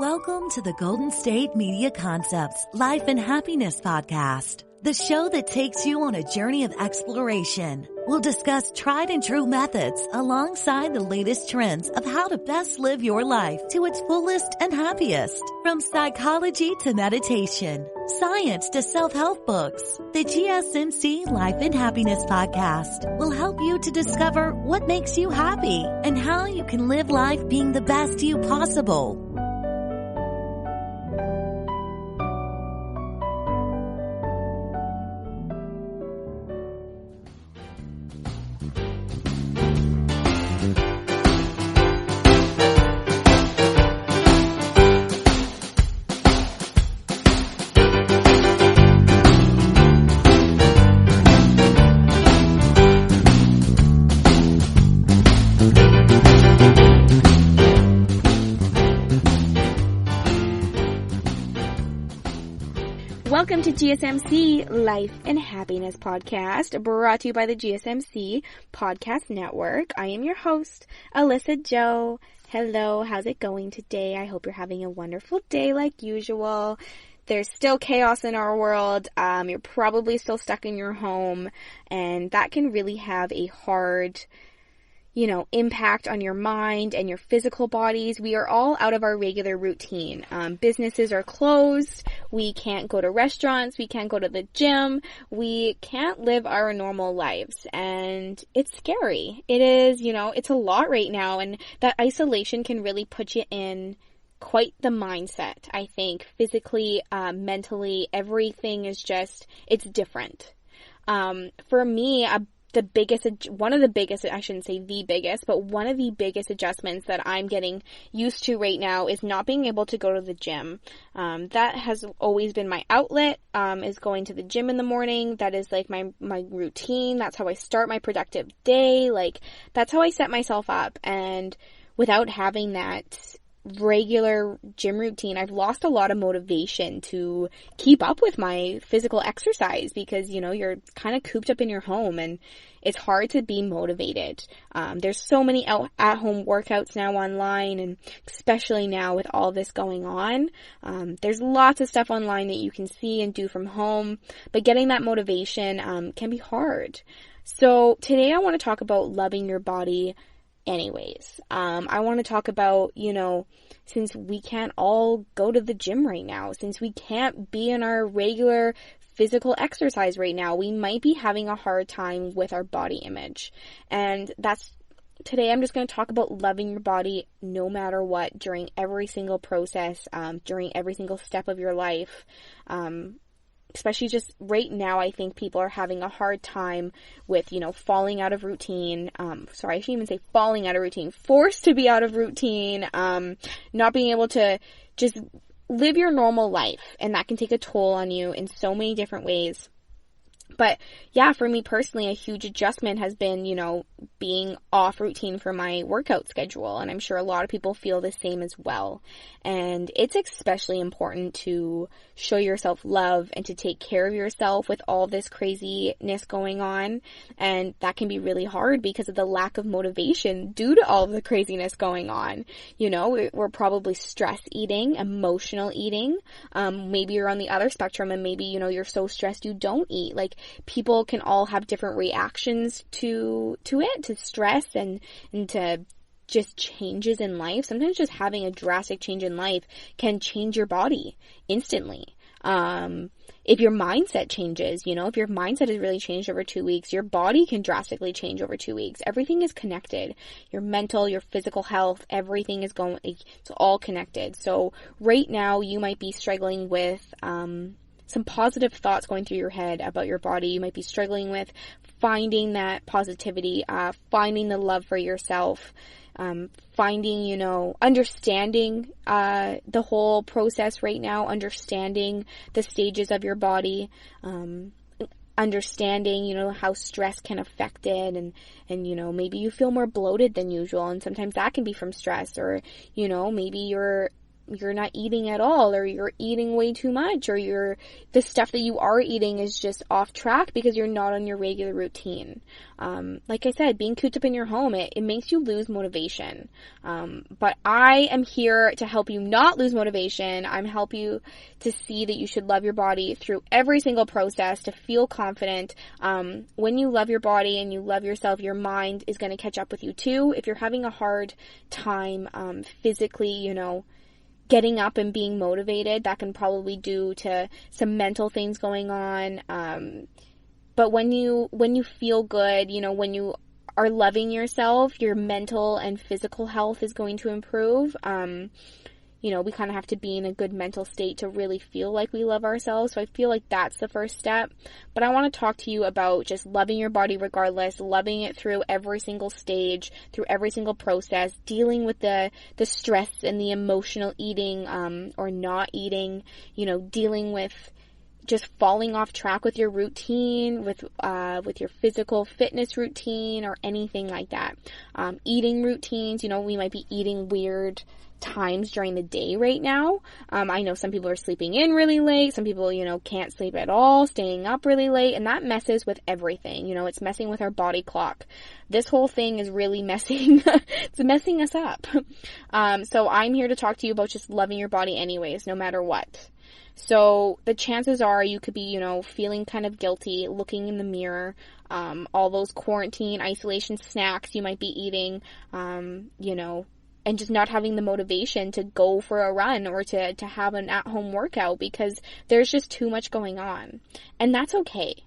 Welcome to the Golden State Media Concepts Life and Happiness Podcast, the show that takes you on a journey of exploration. We'll discuss tried and true methods alongside the latest trends of how to best live your life to its fullest and happiest. From psychology to meditation, science to self-help books, the GSMC Life and Happiness Podcast will help you to discover what makes you happy and how you can live life being the best you possible. Welcome to GSMC Life and Happiness Podcast, brought to you by the GSMC Podcast Network. I am your host, Alyssa Jo. Hello, how's it going today? I hope you're having a wonderful day like usual. There's still chaos in our world. You're probably still stuck in your home, and that can really have a hard impact on your mind and your physical bodies. We are all out of our regular routine. Businesses are closed. We can't go to restaurants. We can't go to the gym. We can't live our normal lives. And it's scary. It is, it's a lot right now. And that isolation can really put you in quite the mindset, I think. Physically, mentally, everything is just, it's different. For me, one of the biggest adjustments that I'm getting used to right now is not being able to go to the gym. That has always been my outlet, is going to the gym in the morning. That is like my routine. That's how I start my productive day. Like, that's how I set myself up. And without having that regular gym routine, I've lost a lot of motivation to keep up with my physical exercise because, you're kind of cooped up in your home and it's hard to be motivated. There's so many at-home workouts now online, and especially now with all this going on, there's lots of stuff online that you can see and do from home, but getting that motivation can be hard. So today I want to talk about loving your body anyways. I want to talk about, since we can't all go to the gym right now, since we can't be in our regular physical exercise right now, we might be having a hard time with our body image. And today I'm just going to talk about loving your body no matter what, during every single process, during every single step of your life. Especially just right now, I think people are having a hard time with, falling out of routine. Sorry, I shouldn't even say falling out of routine. Forced to be out of routine. Not being able to just live your normal life. And that can take a toll on you in so many different ways. But yeah, for me personally, a huge adjustment has been, being off routine for my workout schedule. And I'm sure a lot of people feel the same as well. And it's especially important to show yourself love and to take care of yourself with all this craziness going on. And that can be really hard because of the lack of motivation due to all of the craziness going on. We're probably stress eating, emotional eating. Maybe you're on the other spectrum and maybe, you're so stressed you don't eat. Like, people can all have different reactions to it, to stress and to just changes in life. Sometimes just having a drastic change in life can change your body instantly. If your mindset changes, if your mindset has really changed over 2 weeks, your body can drastically change over 2 weeks. Everything is connected. Your mental, your physical health, everything is it's all connected. So right now you might be struggling with, some positive thoughts going through your head about your body. You might be struggling with finding that positivity, finding the love for yourself, finding, understanding the whole process right now, understanding the stages of your body, understanding, how stress can affect it, and maybe you feel more bloated than usual, and sometimes that can be from stress, or, maybe you're you're not eating at all, or you're eating way too much, or the stuff that you are eating is just off track because you're not on your regular routine. Like I said, being cooped up in your home, it makes you lose motivation. But I am here to help you not lose motivation. I'm help you to see that you should love your body through every single process, to feel confident. When you love your body and you love yourself, your mind is going to catch up with you too. If you're having a hard time physically, getting up and being motivated, that can probably due to some mental things going on. But when you feel good, when you are loving yourself, your mental and physical health is going to improve. We kind of have to be in a good mental state to really feel like we love ourselves. So I feel like that's the first step. But I want to talk to you about just loving your body regardless, loving it through every single stage, through every single process, dealing with the stress and the emotional eating, or not eating, dealing with just falling off track with your routine, with your physical fitness routine or anything like that. Eating routines, we might be eating weird times during the day right now. I know some people are sleeping in really late. Some people, can't sleep at all, staying up really late, and that messes with everything. It's messing with our body clock. This whole thing is really it's messing us up. So I'm here to talk to you about just loving your body anyways, no matter what. So the chances are you could be, feeling kind of guilty, looking in the mirror, all those quarantine, isolation snacks you might be eating, and just not having the motivation to go for a run or to have an at-home workout because there's just too much going on. And that's okay.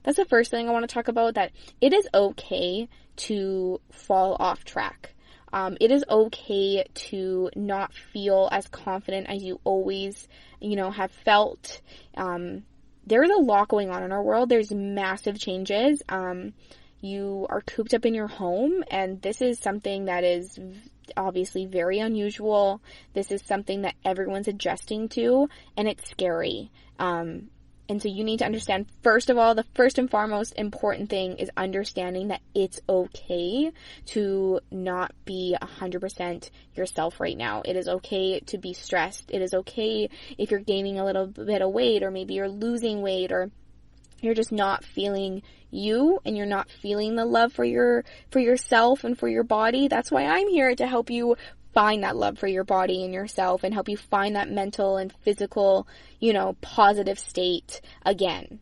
That's the first thing I want to talk about, that it is okay to fall off track. It is okay to not feel as confident as you always, have felt. There's a lot going on in our world. There's massive changes. You are cooped up in your home, and this is something that is obviously very unusual. This is something that everyone's adjusting to, and it's scary. And so you need to understand, first of all, the first and foremost important thing is understanding that it's okay to not be 100% yourself right now. It is okay to be stressed. It is okay if you're gaining a little bit of weight, or maybe you're losing weight, or you're just not feeling you, and you're not feeling the love for yourself and for your body. That's why I'm here, to help you find that love for your body and yourself, and help you find that mental and physical, positive state again.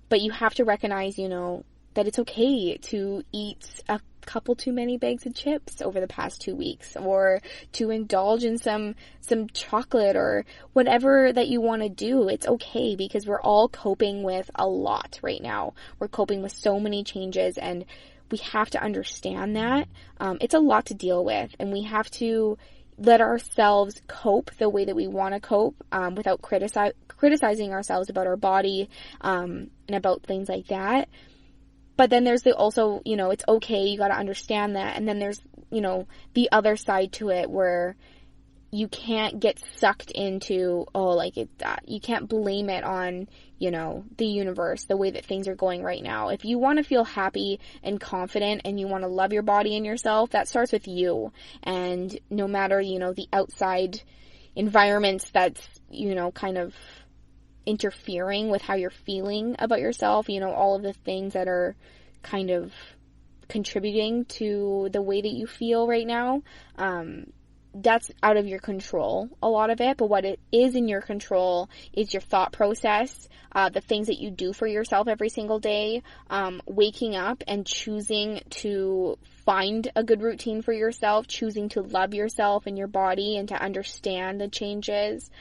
But you have to recognize, that it's okay to eat a couple too many bags of chips over the past 2 weeks, or to indulge in some chocolate or whatever that you want to do. It's okay, because we're all coping with a lot right now. We're coping with so many changes, and we have to understand that. It's a lot to deal with, and we have to let ourselves cope the way that we want to cope, without criticizing ourselves about our body, and about things like that. But then there's also, it's okay, you got to understand that. And then there's, the other side to it, where you can't get sucked into, you can't blame it on, the universe, the way that things are going right now. If you want to feel happy and confident, and you want to love your body and yourself, that starts with you. And no matter, the outside environments that's, kind of interfering with how you're feeling about yourself, all of the things that are kind of contributing to the way that you feel right now, that's out of your control, a lot of it. But what it is in your control is your thought process, the things that you do for yourself every single day, waking up and choosing to find a good routine for yourself, choosing to love yourself and your body, and to understand the changes,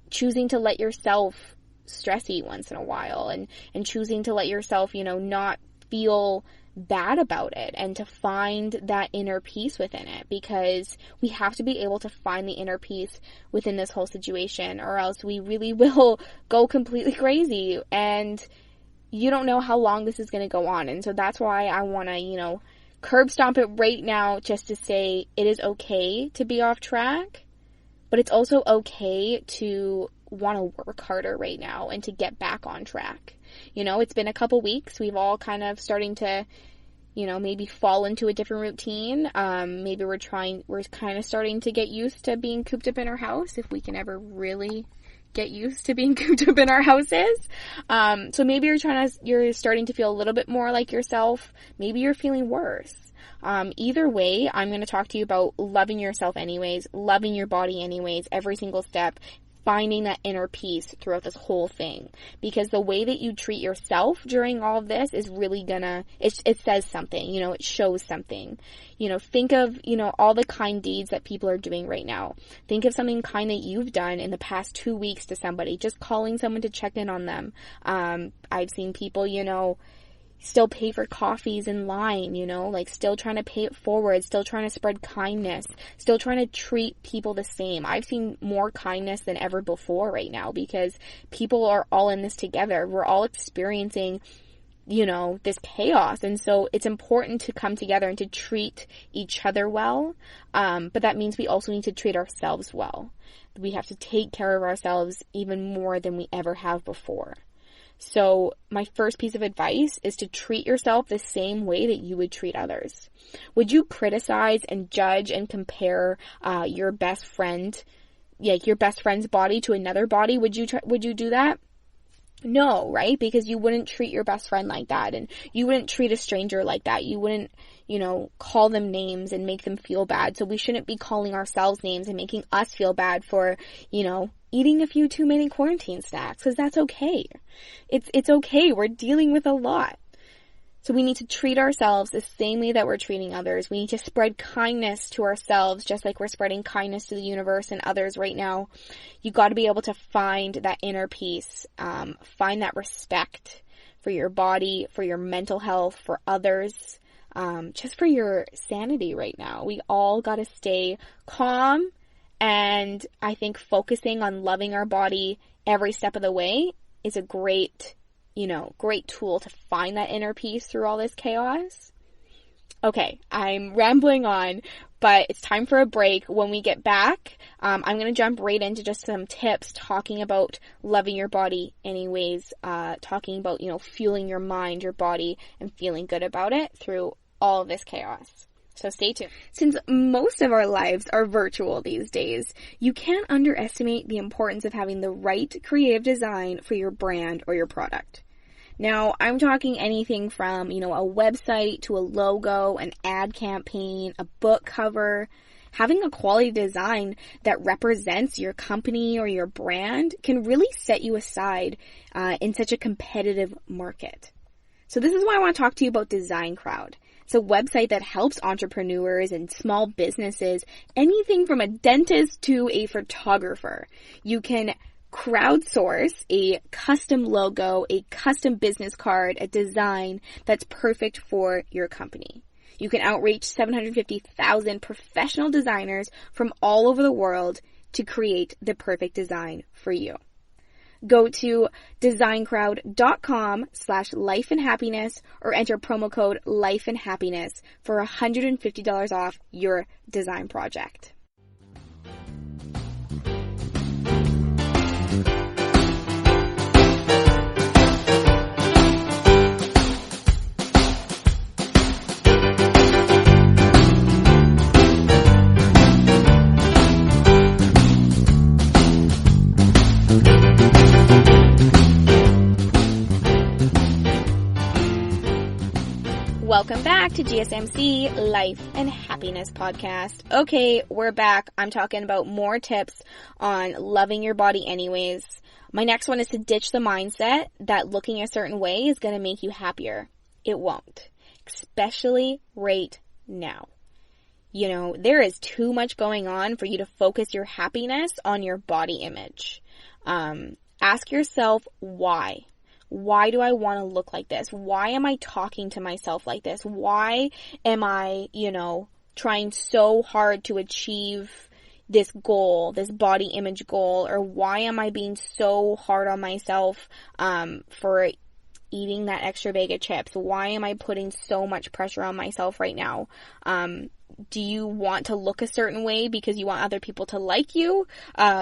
choosing to let yourself stress eat once in a while, and choosing to let yourself, not feel bad about it, and to find that inner peace within it, because we have to be able to find the inner peace within this whole situation, or else we really will go completely crazy, and you don't know how long this is going to go on. And so that's why I want to, curb stomp it right now, just to say it is okay to be off track. But it's also okay to want to work harder right now, and to get back on track. It's been a couple weeks. We've all kind of starting to, maybe fall into a different routine. Maybe we're kind of starting to get used to being cooped up in our house, if we can ever really get used to being cooped up in our houses. So maybe you're starting to feel a little bit more like yourself. Maybe you're feeling worse. Either way, I'm going to talk to you about loving yourself anyways, loving your body anyways, every single step, finding that inner peace throughout this whole thing. Because the way that you treat yourself during all of this is really it says something, it shows something. Think of, all the kind deeds that people are doing right now. Think of something kind that you've done in the past 2 weeks to somebody, just calling someone to check in on them. I've seen people, still pay for coffees in line, still trying to pay it forward, still trying to spread kindness, still trying to treat people the same. I've seen more kindness than ever before right now because people are all in this together. We're all experiencing, this chaos. And so it's important to come together and to treat each other well. But that means we also need to treat ourselves well. We have to take care of ourselves even more than we ever have before. So my first piece of advice is to treat yourself the same way that you would treat others. Would you criticize and judge and compare your best friend's body to another body? Would you do that? No, right? Because you wouldn't treat your best friend like that, and you wouldn't treat a stranger like that. You wouldn't, call them names and make them feel bad. So we shouldn't be calling ourselves names and making us feel bad for, eating a few too many quarantine snacks, because that's okay. It's okay. We're dealing with a lot. So we need to treat ourselves the same way that we're treating others. We need to spread kindness to ourselves, just like we're spreading kindness to the universe and others right now. You got to be able to find that inner peace, find that respect for your body, for your mental health, for others, just for your sanity right now. We all got to stay calm. And I think focusing on loving our body every step of the way is a great tool to find that inner peace through all this chaos. Okay, I'm rambling on, but it's time for a break. When we get back, I'm going to jump right into just some tips talking about loving your body anyways, talking about, fueling your mind, your body, and feeling good about it through all of this chaos. So stay tuned. Since most of our lives are virtual these days, you can't underestimate the importance of having the right creative design for your brand or your product. Now, I'm talking anything from, a website to a logo, an ad campaign, a book cover. Having a quality design that represents your company or your brand can really set you aside in such a competitive market. So this is why I want to talk to you about Design Crowd. It's a website that helps entrepreneurs and small businesses, anything from a dentist to a photographer. You can crowdsource a custom logo, a custom business card, a design that's perfect for your company. You can outreach 750,000 professional designers from all over the world to create the perfect design for you. Go to designcrowd.com/lifeandhappiness or enter promo code lifeandhappiness for $150 off your design project. Welcome back to GSMC Life and Happiness Podcast. Okay, we're back. I'm talking about more tips on loving your body anyways. My next one is to ditch the mindset that looking a certain way is going to make you happier. It won't. Especially right now. There is too much going on for you to focus your happiness on your body image. Ask yourself why. Why do I want to look like this? Why am I talking to myself like this? Why am I, trying so hard to achieve this goal, this body image goal? Or why am I being so hard on myself for eating that extra bag of chips? Why am I putting so much pressure on myself right now? Do you want to look a certain way because you want other people to like you?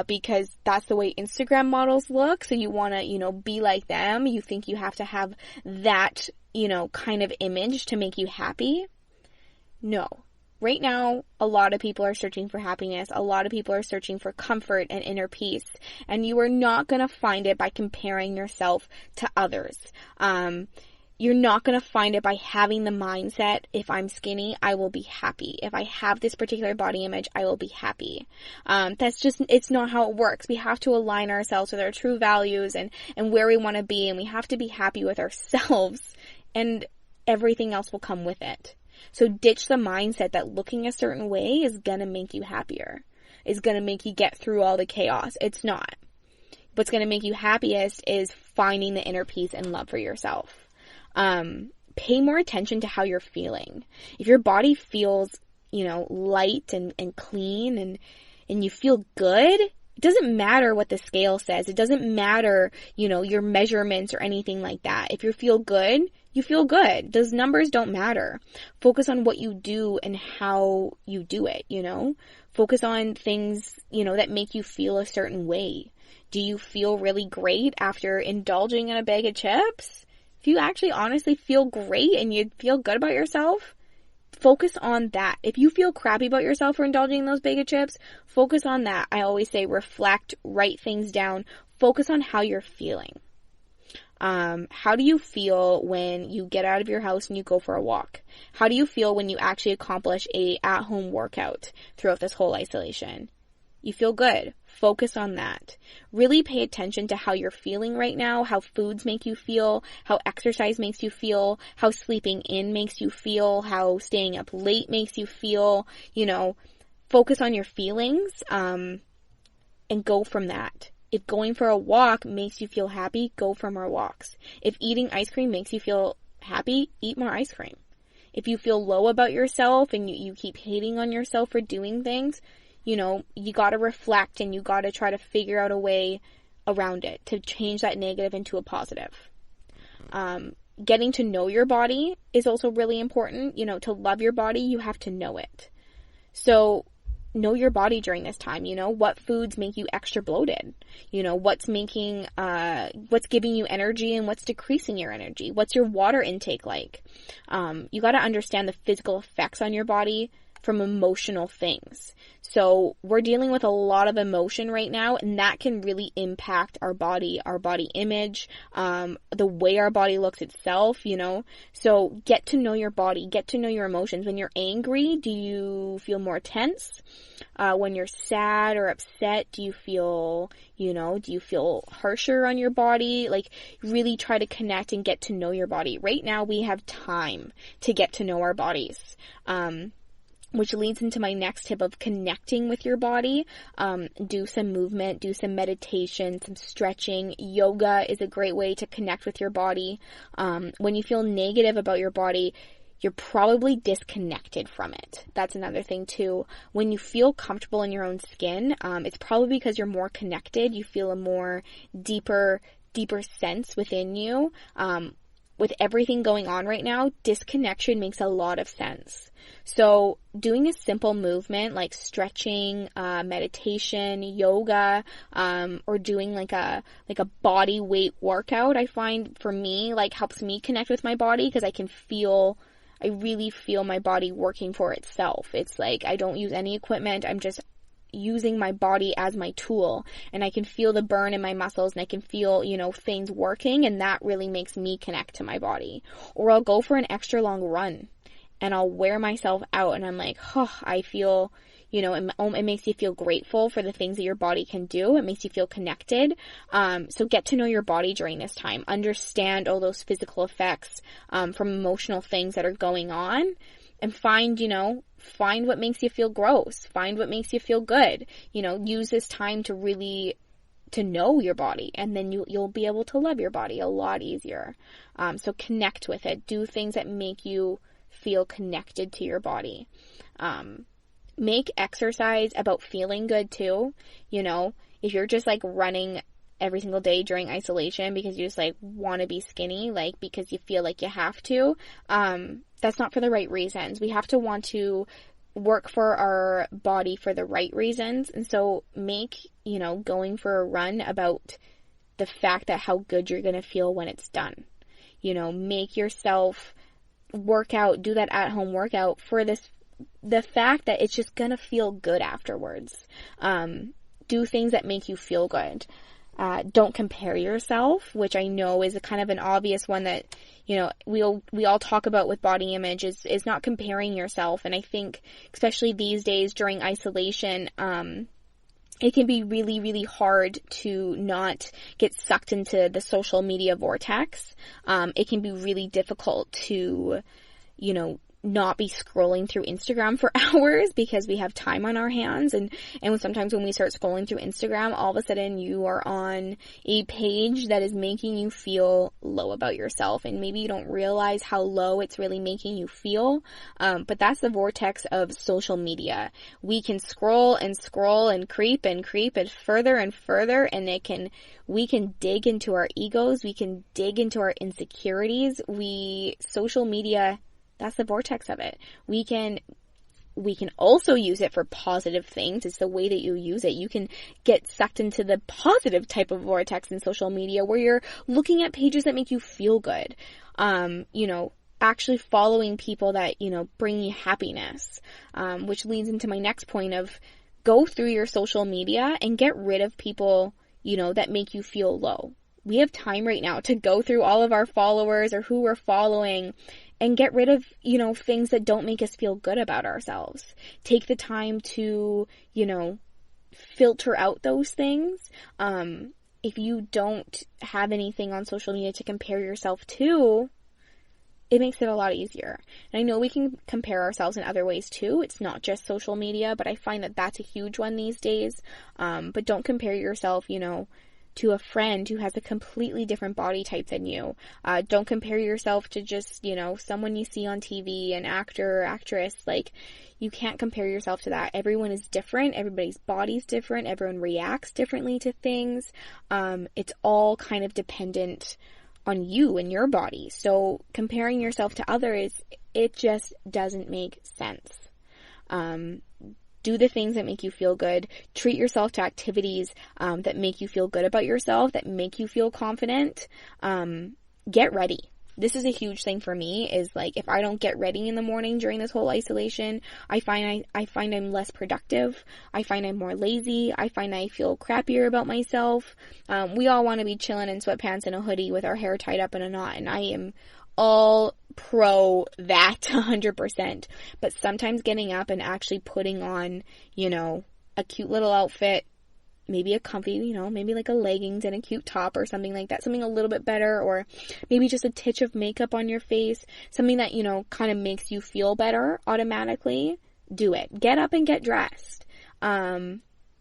Because that's the way Instagram models look. So you want to, be like them. You think you have to have that, kind of image to make you happy? No. Right now, a lot of people are searching for happiness. A lot of people are searching for comfort and inner peace. And you are not going to find it by comparing yourself to others. You're not going to find it by having the mindset, if I'm skinny, I will be happy. If I have this particular body image, I will be happy. It's not how it works. We have to align ourselves with our true values and where we want to be, and we have to be happy with ourselves, and everything else will come with it. So ditch the mindset that looking a certain way is going to make you happier, is going to make you get through all the chaos. It's not. What's going to make you happiest is finding the inner peace and love for yourself. Pay more attention to how you're feeling. If your body feels, light and clean and you feel good, it doesn't matter what the scale says. It doesn't matter, your measurements or anything like that. If you feel good, you feel good. Those numbers don't matter. Focus on what you do and how you do it, Focus on things, that make you feel a certain way. Do you feel really great after indulging in a bag of chips? If you actually honestly feel great and you feel good about yourself, focus on that. If you feel crappy about yourself for indulging in those bag of chips, focus on that. I always say reflect, write things down, focus on how you're feeling. How do you feel when you get out of your house and you go for a walk? How do you feel when you actually accomplish a at-home workout throughout this whole isolation? You feel good. Focus on that. Really pay attention to how you're feeling right now, how foods make you feel, how exercise makes you feel, how sleeping in makes you feel, how staying up late makes you feel. Focus on your feelings, and go from that. If going for a walk makes you feel happy, go for more walks. If eating ice cream makes you feel happy, eat more ice cream. If you feel low about yourself and you keep hating on yourself for doing things, you gotta reflect and you gotta try to figure out a way around it to change that negative into a positive. Getting to know your body is also really important. To love your body, you have to know it. So know your body during this time. What foods make you extra bloated? What's giving you energy and what's decreasing your energy? What's your water intake like? You gotta understand the physical effects on your body from emotional things. So we're dealing with a lot of emotion right now, and that can really impact our body image, the way our body looks itself, So get to know your body, get to know your emotions. When you're angry, do you feel more tense? When you're sad or upset, do you feel harsher on your body? Really try to connect and get to know your body. Right now we have time to get to know our bodies. Which leads into my next tip of connecting with your body. Do some movement, do some meditation, some stretching. Yoga is a great way to connect with your body. When you feel negative about your body, you're probably disconnected from it. That's another thing too. When you feel comfortable in your own skin, it's probably because you're more connected. You feel a more deeper sense within you. With everything going on right now, disconnection makes a lot of sense. So doing a simple movement like stretching, meditation, yoga, or doing like a body weight workout, I find for me helps me connect with my body because I really feel my body working for itself. It's I don't use any equipment. I'm just using my body as my tool, and I can feel the burn in my muscles, and I can feel, things working, and that really makes me connect to my body. Or I'll go for an extra long run, and I'll wear myself out, and I'm I feel, it makes you feel grateful for the things that your body can do. It makes you feel connected. So get to know your body during this time. Understand all those physical effects from emotional things that are going on, and find what makes you feel gross. Find what makes you feel good. Use this time to really to know your body, and then you'll be able to love your body a lot easier. So connect with it. Do things that make you feel connected to your body. Make exercise about feeling good too. If you're just running every single day during isolation because you just want to be skinny, because you feel like you have to, that's not for the right reasons. We have to want to work for our body for the right reasons. And so make, going for a run about the fact that how good you're going to feel when it's done. make yourself work out, do that at-home workout for the fact that it's just gonna feel good afterwards. Do things that make you feel good. Don't compare yourself, which I know is a kind of an obvious one that, we all talk about with body image is not comparing yourself. And I think, especially these days during isolation, it can be really, really hard to not get sucked into the social media vortex. It can be really difficult to, not be scrolling through Instagram for hours because we have time on our hands. And sometimes when we start scrolling through Instagram, all of a sudden you are on a page that is making you feel low about yourself. And maybe you don't realize how low it's really making you feel. But that's the vortex of social media. We can scroll and creep it further and further, and we can dig into our egos. We can dig into our insecurities. Social media, that's the vortex of it. We can also use it for positive things. It's the way that you use it. You can get sucked into the positive type of vortex in social media where you're looking at pages that make you feel good. Actually following people that, bring you happiness. Which leads into my next point of go through your social media and get rid of people, that make you feel low. We have time right now to go through all of our followers or who we're following and get rid of, things that don't make us feel good about ourselves. Take the time to, filter out those things. If you don't have anything on social media to compare yourself to, it makes it a lot easier. And I know we can compare ourselves in other ways too. It's not just social media, but I find that that's a huge one these days. But don't compare yourself, to a friend who has a completely different body type than you. Don't compare yourself to just, someone you see on TV, an actor or actress. Like, you can't compare yourself to that. Everyone is different. Everybody's body's different. Everyone reacts differently to things. It's all kind of dependent on you and your body. So comparing yourself to others, it just doesn't make sense. Do the things that make you feel good. Treat yourself to activities that make you feel good about yourself, that make you feel confident. Get ready. This is a huge thing for me, is like, if I don't get ready in the morning during this whole isolation, I find I'm less productive. I find I'm more lazy. I find I feel crappier about myself. We all want to be chilling in sweatpants and a hoodie with our hair tied up in a knot, and I am all pro that 100%. But sometimes getting up and actually putting on, a cute little outfit, maybe a comfy, maybe like a leggings and a cute top or something like that, something a little bit better, or maybe just a titch of makeup on your face, something that, kind of makes you feel better automatically. Do it. Get up and get dressed.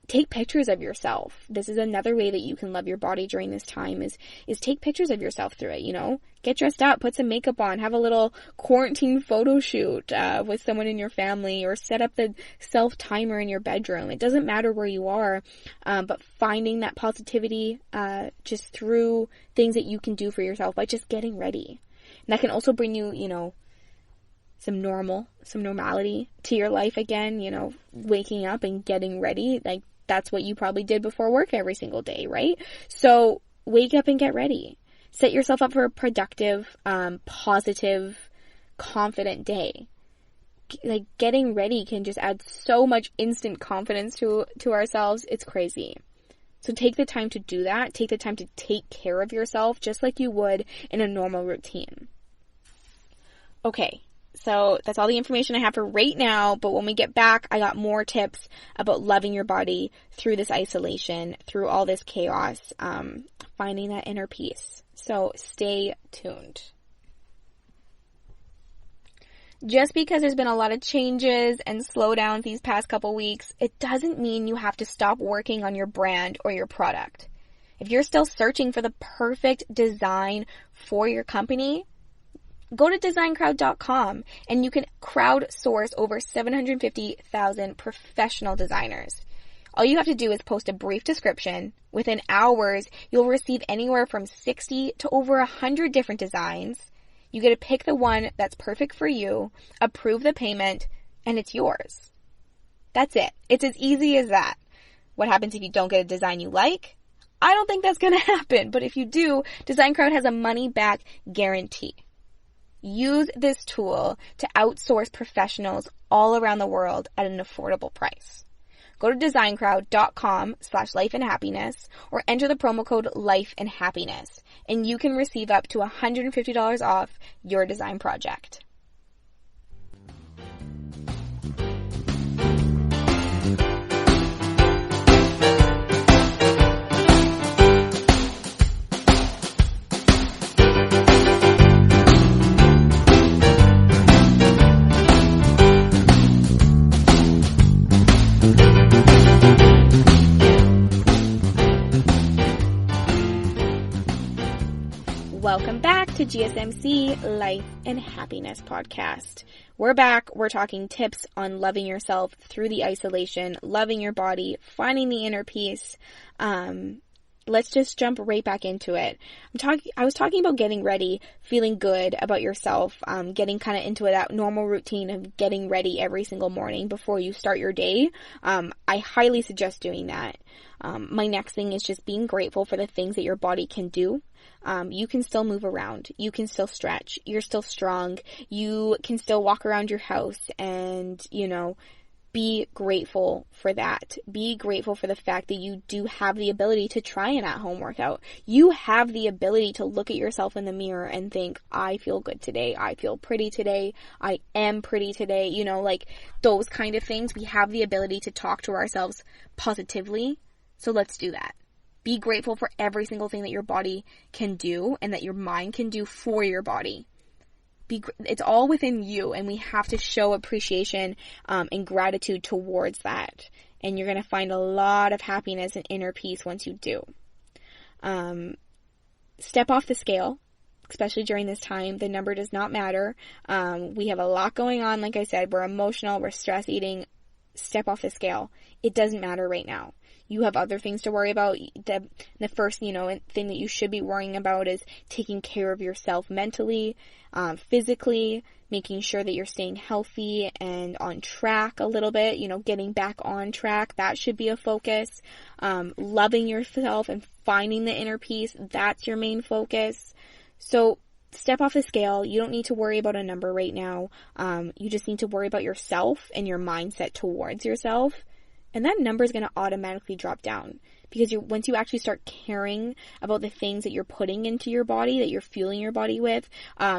Take pictures of yourself. This is another way that you can love your body during this time is take pictures of yourself through it, Get dressed up, put some makeup on, have a little quarantine photo shoot with someone in your family, or set up the self-timer in your bedroom. It doesn't matter where you are, but finding that positivity just through things that you can do for yourself by just getting ready. And that can also bring you, some normality to your life again, waking up and getting ready. Like, that's what you probably did before work every single day, right? So wake up and get ready. Set yourself up for a productive, positive, confident day. Like, getting ready can just add so much instant confidence to ourselves. It's crazy. So take the time to do that. Take the time to take care of yourself just like you would in a normal routine. Okay. So that's all the information I have for right now, but when we get back, I got more tips about loving your body through this isolation, through all this chaos, finding that inner peace. So stay tuned. Just because there's been a lot of changes and slowdowns these past couple weeks, it doesn't mean you have to stop working on your brand or your product. If you're still searching for the perfect design for your company, go to designcrowd.com and you can crowdsource over 750,000 professional designers. All you have to do is post a brief description. Within hours, you'll receive anywhere from 60 to over 100 different designs. You get to pick the one that's perfect for you, approve the payment, and it's yours. That's it. It's as easy as that. What happens if you don't get a design you like? I don't think that's going to happen. But if you do, Design Crowd has a money back guarantee. Use this tool to outsource professionals all around the world at an affordable price. Go to designcrowd.com/lifeandhappiness or enter the promo code lifeandhappiness, and you can receive up to $150 off your design project. Welcome back to GSMC Life and Happiness Podcast. We're back. We're talking tips on loving yourself through the isolation, loving your body, finding the inner peace. Let's just jump right back into it. I was talking about getting ready, feeling good about yourself, getting kind of into that normal routine of getting ready every single morning before you start your day. I highly suggest doing that. My next thing is just being grateful for the things that your body can do. You can still move around. You can still stretch. You're still strong. You can still walk around your house and, be grateful for that. Be grateful for the fact that you do have the ability to try an at-home workout. You have the ability to look at yourself in the mirror and think, I feel good today. I feel pretty today. I am pretty today. Like those kind of things. We have the ability to talk to ourselves positively. So let's do that. Be grateful for every single thing that your body can do and that your mind can do for your body. It's all within you, and we have to show appreciation and gratitude towards that. And you're going to find a lot of happiness and inner peace once you do. Step off the scale, especially during this time. The number does not matter. We have a lot going on. Like I said, we're emotional, we're stress eating. Step off the scale. It doesn't matter right now. You have other things to worry about. The first, thing that you should be worrying about is taking care of yourself mentally, physically, making sure that you're staying healthy and on track a little bit, getting back on track. That should be a focus. Loving yourself and finding the inner peace. That's your main focus. So step off the scale. You don't need to worry about a number right now. You just need to worry about yourself and your mindset towards yourself. And that number is going to automatically drop down because once you actually start caring about the things that you're putting into your body, that you're fueling your body with,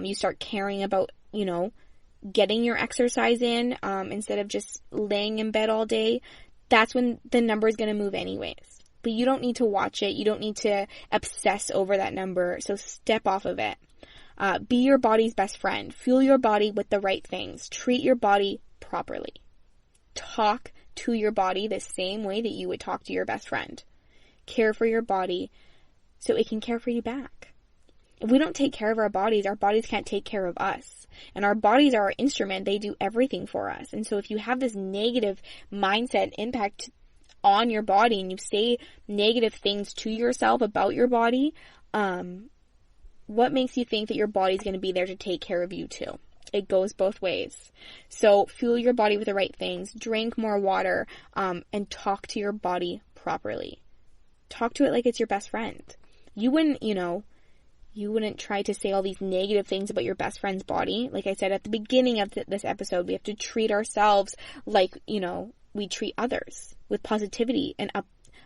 you start caring about, getting your exercise in instead of just laying in bed all day. That's when the number is going to move anyways. But you don't need to watch it. You don't need to obsess over that number. So step off of it. Be your body's best friend. Fuel your body with the right things. Treat your body properly. Talk to your body the same way that you would talk to your best friend. Care for your body so it can care for you back. If we don't take care of our bodies can't take care of us. And our bodies are our instrument. They do everything for us. And so if you have this negative mindset impact on your body and you say negative things to yourself about your body, what makes you think that your body's going to be there to take care of you too? It goes both ways. So fuel your body with the right things, drink more water, and talk to your body properly. Talk to it like it's your best friend. You wouldn't try to say all these negative things about your best friend's body. Like I said at the beginning of this episode, we have to treat ourselves like, we treat others with positivity and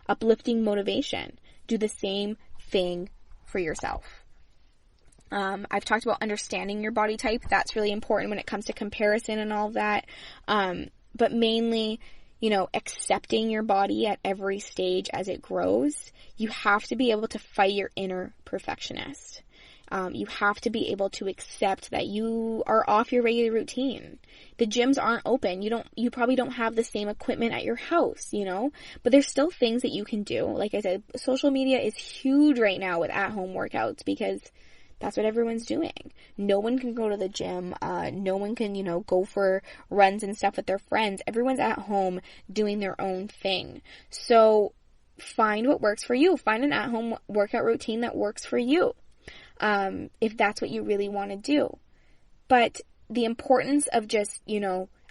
uplifting motivation. Do the same thing for yourself. I've talked about understanding your body type. That's really important when it comes to comparison and all of that. But mainly, accepting your body at every stage as it grows. You have to be able to fight your inner perfectionist. You have to be able to accept that you are off your regular routine. The gyms aren't open. You probably don't have the same equipment at your house, but there's still things that you can do. Like I said, social media is huge right now with at-home workouts because that's what everyone's doing. No one can go to the gym. No one can, go for runs and stuff with their friends. Everyone's at home doing their own thing. So find what works for you. Find an at-home workout routine that works for you. If that's what you really want to do. But the importance of just,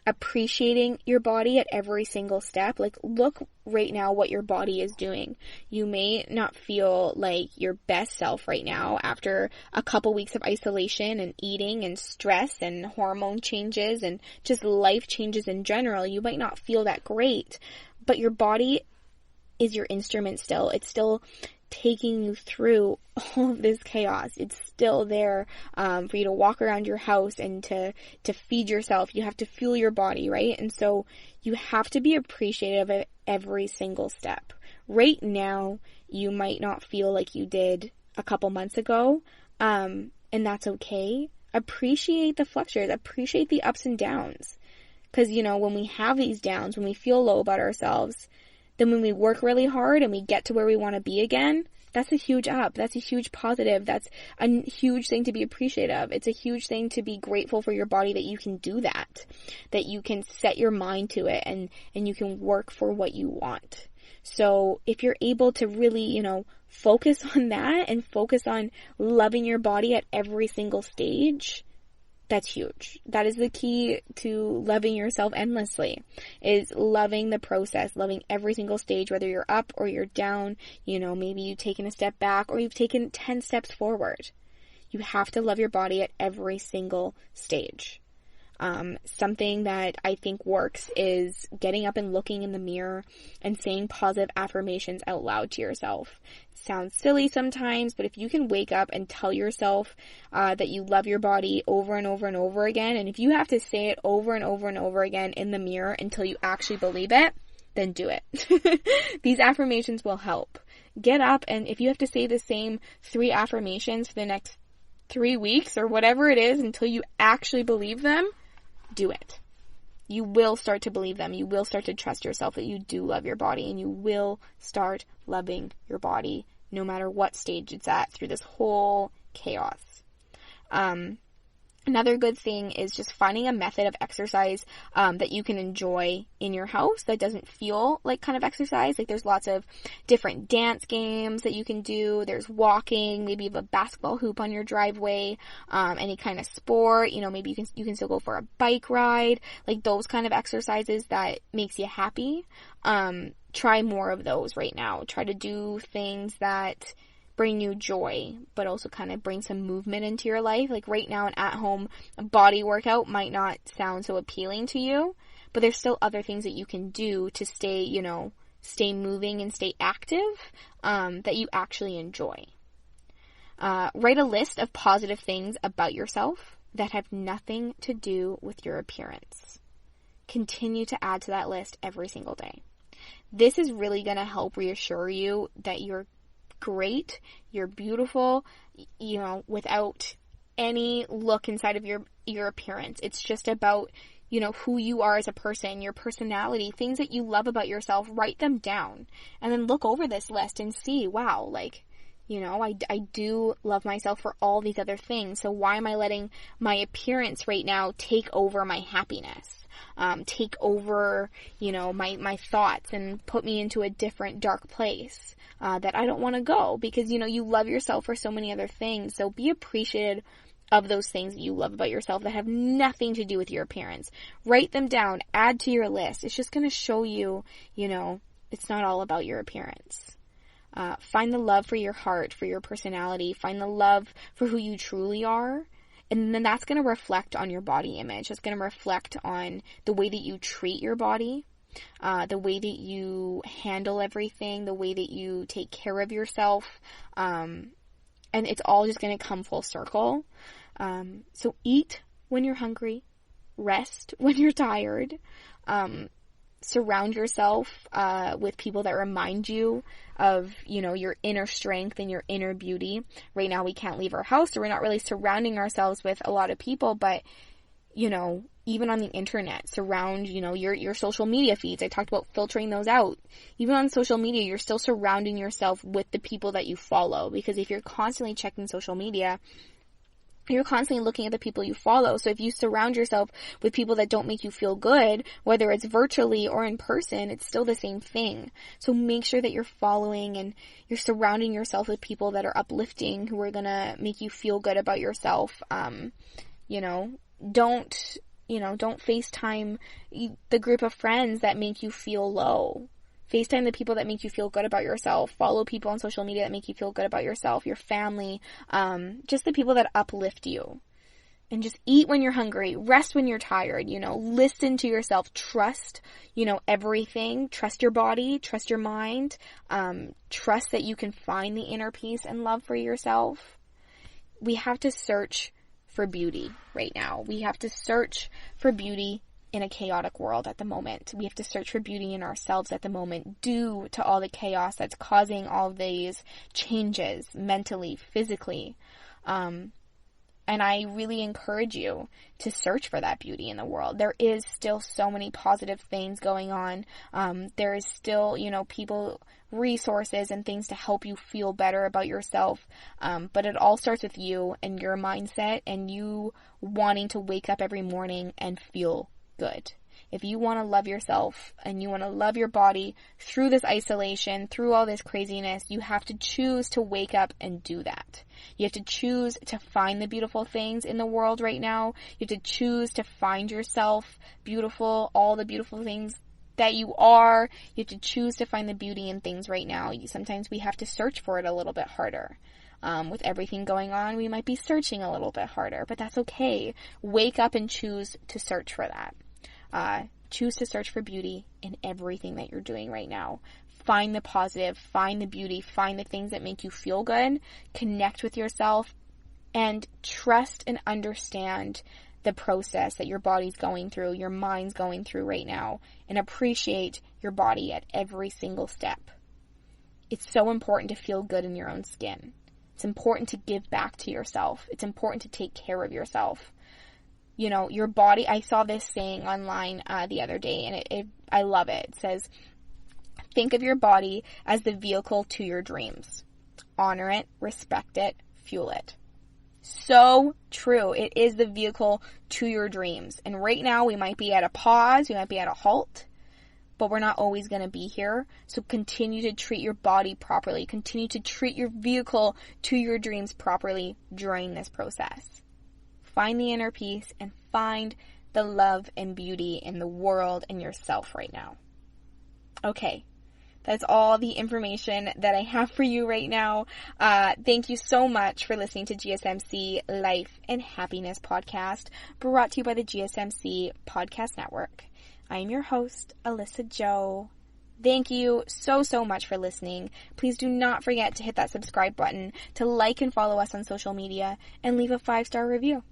appreciating your body at every single step. Like, look right now what your body is doing. You may not feel like your best self right now after a couple weeks of isolation and eating and stress and hormone changes and just life changes in general. You might not feel that great, but your body is your instrument still. It's still taking you through all of this chaos. It's still there for you to walk around your house and to feed yourself. You have to fuel your body, right? And so you have to be appreciative of every single step. Right now, you might not feel like you did a couple months ago, and that's okay. Appreciate the fluctuations. Appreciate the ups and downs. Because, you know, when we have these downs, when we feel low about ourselves, then when we work really hard and we get to where we want to be again, that's a huge up. That's a huge positive. That's a huge thing to be appreciative of. It's a huge thing to be grateful for your body that you can do that you can set your mind to it and you can work for what you want. So if you're able to really, you know, focus on that and focus on loving your body at every single stage, that's huge. That is the key to loving yourself endlessly, is loving the process, loving every single stage, whether you're up or you're down. You know, maybe you've taken a step back or you've taken 10 steps forward. You have to love your body at every single stage. Something that I think works is getting up and looking in the mirror and saying positive affirmations out loud to yourself. It sounds silly sometimes, but if you can wake up and tell yourself that you love your body over and over and over again, and if you have to say it over and over and over again in the mirror until you actually believe it, then do it. These affirmations will help. Get up, and if you have to say the same 3 affirmations for the next 3 weeks or whatever it is until you actually believe them, do it. You will start to believe them. You will start to trust yourself that you do love your body, and you will start loving your body no matter what stage it's at through this whole chaos. Another good thing is just finding a method of exercise that you can enjoy in your house that doesn't feel like kind of exercise. Like, there's lots of different dance games that you can do. There's walking. Maybe you have a basketball hoop on your driveway. Any kind of sport. You know, maybe you can still go for a bike ride. Like, those kind of exercises that makes you happy. Try more of those right now. Try to do things that bring you joy, but also kind of bring some movement into your life. Like, right now, an at-home body workout might not sound so appealing to you, but there's still other things that you can do to stay, you know, stay moving and stay active, that you actually enjoy. Write a list of positive things about yourself that have nothing to do with your appearance. Continue to add to that list every single day. This is really going to help reassure you that you're great, you're beautiful, you know, without any look inside of your appearance. It's just about, you know, who you are as a person, your personality, things that you love about yourself. Write them down and then look over this list and see, wow, like, you know, I do love myself for all these other things. So why am I letting my appearance right now take over my happiness? Take over, you know, my thoughts and put me into a different dark place that I don't want to go, because, you know, you love yourself for so many other things. So be appreciative of those things that you love about yourself that have nothing to do with your appearance. Write them down, add to your list. It's just going to show you, you know, it's not all about your appearance. Find the love for your heart, for your personality. Find the love for who you truly are. And then that's going to reflect on your body image. It's going to reflect on the way that you treat your body, the way that you handle everything, the way that you take care of yourself. And it's all just going to come full circle. So eat when you're hungry. Rest when you're tired. Surround yourself with people that remind you of, you know, your inner strength and your inner beauty. Right now we can't leave our house, so we're not really surrounding ourselves with a lot of people, but, you know, even on the internet, surround, you know, your social media feeds. I talked about filtering those out. Even on social media, you're still surrounding yourself with the people that you follow, because if you're constantly checking social media, you're constantly looking at the people you follow. So if you surround yourself with people that don't make you feel good, whether it's virtually or in person, it's still the same thing. So make sure that you're following and you're surrounding yourself with people that are uplifting, who are going to make you feel good about yourself. You know, don't don't FaceTime the group of friends that make you feel low. FaceTime the people that make you feel good about yourself. Follow people on social media that make you feel good about yourself, your family, just the people that uplift you. And just eat when you're hungry, rest when you're tired, listen to yourself, trust, everything, trust your body, trust your mind, trust that you can find the inner peace and love for yourself. We have to search for beauty right now. We have to search for beauty in a chaotic world at the moment. We have to search for beauty in ourselves at the moment due to all the chaos that's causing all of these changes mentally, physically. And I really encourage you to search for that beauty in the world. There is still so many positive things going on. There is still, people, resources and things to help you feel better about yourself. But it all starts with you and your mindset and you wanting to wake up every morning and feel good. If you want to love yourself and you want to love your body through this isolation, through all this craziness, you have to choose to wake up and do that. You have to choose to find the beautiful things in the world right now. You have to choose to find yourself beautiful, all the beautiful things that you are. You have to choose to find the beauty in things right now. Sometimes we have to search for it a little bit harder. With everything going on, we might be searching a little bit harder, but that's okay. Wake up and choose to search for that. Choose to search for beauty in everything that you're doing right now. Find the positive, find the beauty, find the things that make you feel good, connect with yourself, and trust and understand the process that your body's going through, your mind's going through right now, and appreciate your body at every single step. It's so important to feel good in your own skin. It's important to give back to yourself. It's important to take care of yourself. Your body, I saw this saying online the other day, and I love it. It says, think of your body as the vehicle to your dreams. Honor it, respect it, fuel it. So true. It is the vehicle to your dreams. And right now, we might be at a pause, we might be at a halt, but we're not always going to be here. So continue to treat your body properly. Continue to treat your vehicle to your dreams properly during this process. Find the inner peace and find the love and beauty in the world and yourself right now. Okay, that's all the information that I have for you right now. Thank you so much for listening to GSMC Life and Happiness Podcast, brought to you by the GSMC Podcast Network. I am your host, Alyssa Jo. Thank you so much for listening. Please do not forget to hit that subscribe button, to like and follow us on social media, and leave a 5-star review.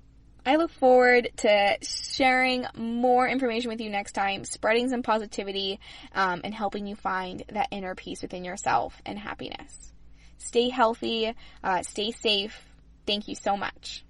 I look forward to sharing more information with you next time, spreading some positivity, and helping you find that inner peace within yourself and happiness. Stay healthy, stay safe. Thank you so much.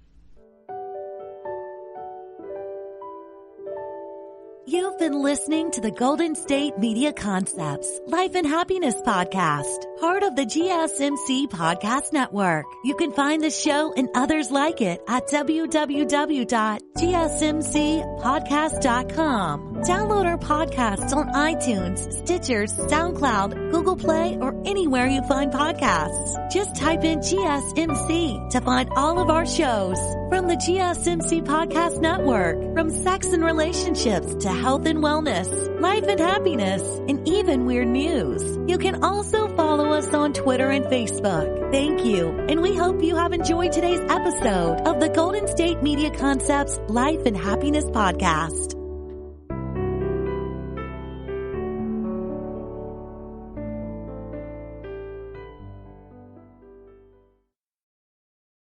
You've been listening to the Golden State Media Concepts Life and Happiness Podcast, part of the GSMC Podcast Network. You can find the show and others like it at www.gsmcpodcast.com. Download our podcasts on iTunes, Stitcher, SoundCloud, Google Play, or anywhere you find podcasts. Just type in GSMC to find all of our shows. From the GSMC Podcast Network, from sex and relationships to health and wellness, life and happiness, and even weird news. You can also follow us on Twitter and Facebook. Thank you, and we hope you have enjoyed today's episode of the Golden State Media Concepts Life and Happiness Podcast.